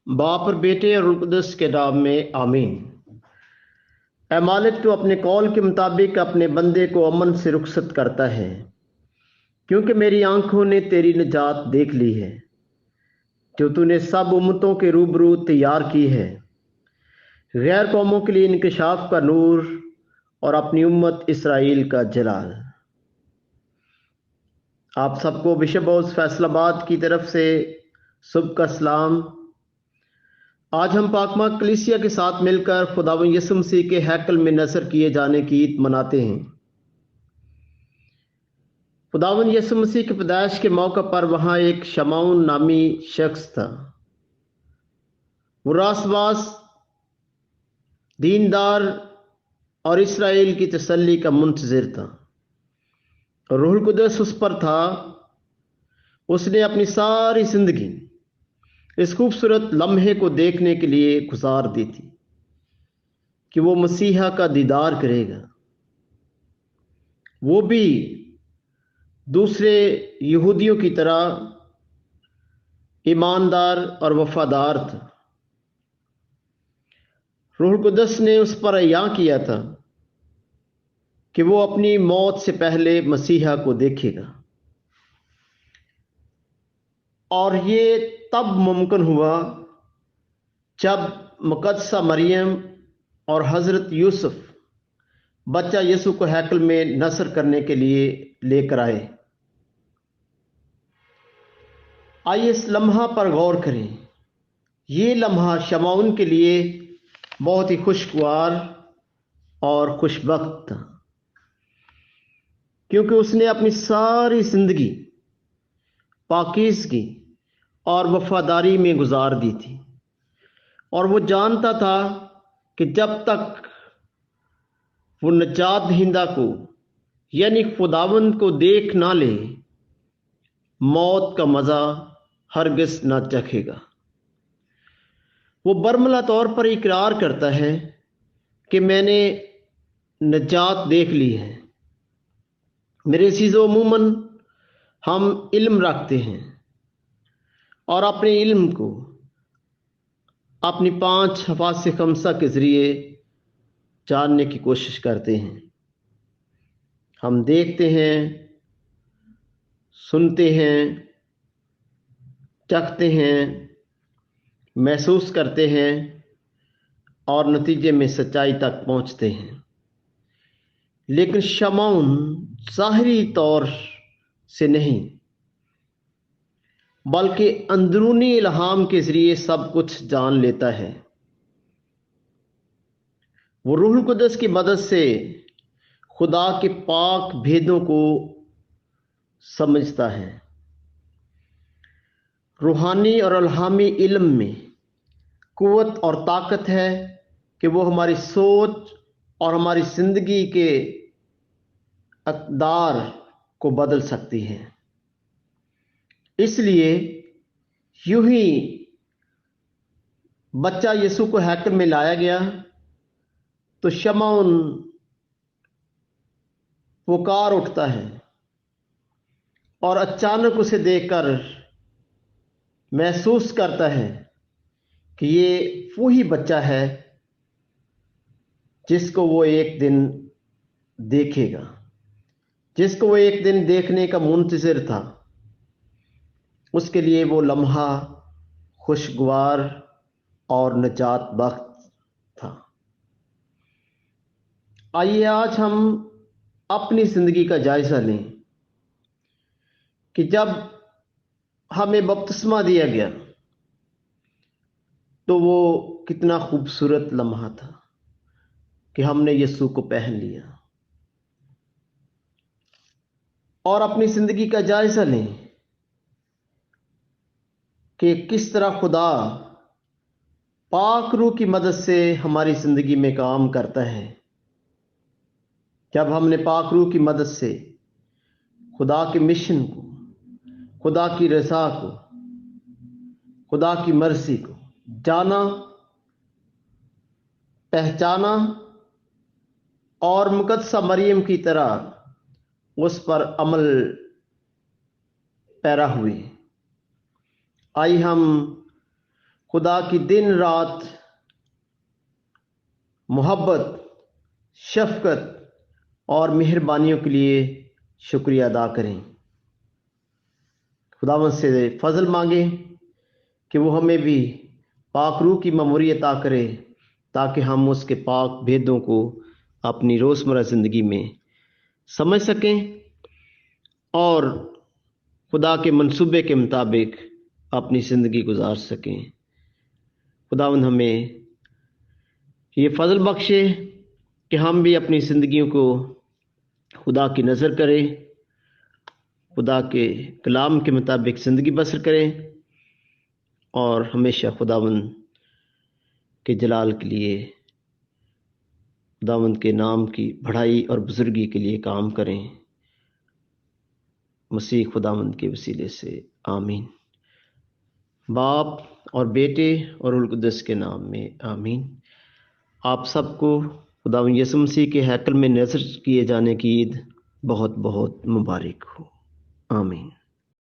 बाप और बेटे और रूह कुदस के नाम में आमीन। ऐ मालिक, तू अपने कौल के मुताबिक अपने बंदे को अमन से रुखसत करता है, क्योंकि मेरी आंखों ने तेरी निजात देख ली है, जो तूने सब उम्मतों के रूबरू तैयार की है, गैर कौमों के लिए इंकशाफ का नूर और अपनी उम्मत इसराइल का जलाल। आप सबको बिशप हाउस फैसलाबाद की तरफ से सुबह का सलाम। आज हम पाकमा कलीसिया के साथ मिलकर खुदावंद यीशु मसीह के हैकल में नज़र किए जाने की ईद मनाते हैं। खुदावंद यीशु मसीह की पैदाइश के मौका पर वहां एक शमौन नामी शख्स था। वो रासबाज, दीनदार और इसराइल की तसल्ली का मुंतज़िर था। रूहुल कुदस उस पर था। उसने अपनी सारी जिंदगी इस खूबसूरत लम्हे को देखने के लिए गुजार दी थी कि वो मसीहा का दीदार करेगा। वो भी दूसरे यहूदियों की तरह ईमानदार और वफादार था। रूहुल कुदस ने उस पर अय्या किया था कि वो अपनी मौत से पहले मसीहा को देखेगा, और ये तब मुमकिन हुआ जब मुकद्दसा मरियम और हज़रत यूसुफ बच्चा यीशु को हैकल में नस्र करने के लिए लेकर आए। आइए इस लम्हा पर गौर करें। ये लम्हा शमौन के लिए बहुत ही खुशगवार और खुशबख्त था, क्योंकि उसने अपनी सारी जिंदगी पाकीज़गी और वफादारी में गुजार दी थी, और वो जानता था कि जब तक वो नजात दहिंदा को यानी खुदावंद को देख ना ले, मौत का मज़ा हरगिज़ ना चखेगा। वो बरमला तौर पर इकरार करता है कि मैंने नजात देख ली है। मेरे अज़ीज़ों, अमूमन हम इल्म रखते हैं और अपने इल्म को अपनी 5 हवास खमसा के ज़रिए जानने की कोशिश करते हैं। हम देखते हैं, सुनते हैं, चखते हैं, महसूस करते हैं और नतीजे में सच्चाई तक पहुंचते हैं। लेकिन शमौन ज़ाहिरी तौर से नहीं, बल्कि अंदरूनी इल्हाम के ज़रिए सब कुछ जान लेता है। वो रूहुल कुदस की मदद से खुदा के पाक भेदों को समझता है। रूहानी और इल्हामी इल्म में कुव्वत और ताकत है कि वो हमारी सोच और हमारी जिंदगी के अक़दार को बदल सकती है। इसलिए यूं ही बच्चा यीशु को हैकल में लाया गया तो शमौन पुकार उठता है, और अचानक उसे देखकर महसूस करता है कि ये वही बच्चा है जिसको वो एक दिन देखेगा, जिसको वो एक दिन देखने का मुंतज़िर था। उसके लिए वो लम्हा खुशगवार और नजात बख्श था। आइए आज हम अपनी ज़िंदगी का जायज़ा लें कि जब हमें बपतिस्मा दिया गया तो वो कितना खूबसूरत लम्हा था कि हमने यीशु को पहन लिया। और अपनी ज़िंदगी का जायज़ा लें कि किस तरह खुदा पाक रूह की मदद से हमारी ज़िंदगी में काम करता है। जब हमने पाक रूह की मदद से खुदा के मिशन को, खुदा की रज़ा को, खुदा की मर्ज़ी को जाना, पहचाना और मुकद्दसा मरियम की तरह उस पर अमल پیرا ہوئے۔ آئیے ہم خدا کی دن رات محبت، شفقت اور مہربانیوں کے لیے شکریہ ادا کریں۔ خداوند سے فضل مانگیں کہ وہ ہمیں بھی پاک روح کی مموری عطا کرے تاکہ ہم اس کے پاک بھیدوں کو اپنی روزمرہ زندگی میں سمجھ سکیں اور خدا کے منصوبے کے مطابق اپنی زندگی گزار سکیں۔ خداوند ہمیں یہ فضل بخشے کہ ہم بھی اپنی زندگیوں کو خدا کی نظر کریں، خدا کے کلام کے مطابق زندگی بسر کریں اور ہمیشہ خداوند کے جلال کے لیے، خداوند کے نام کی بڑائی اور بزرگی کے لیے کام کریں۔ مسیح خداوند کے وسیلے سے آمین۔ باپ اور بیٹے اور روح القدس کے نام میں آمین۔ آپ سب کو خداوند یسوع مسیح کے ہیکل میں نذر کیے جانے کی عید بہت بہت مبارک ہو۔ آمین۔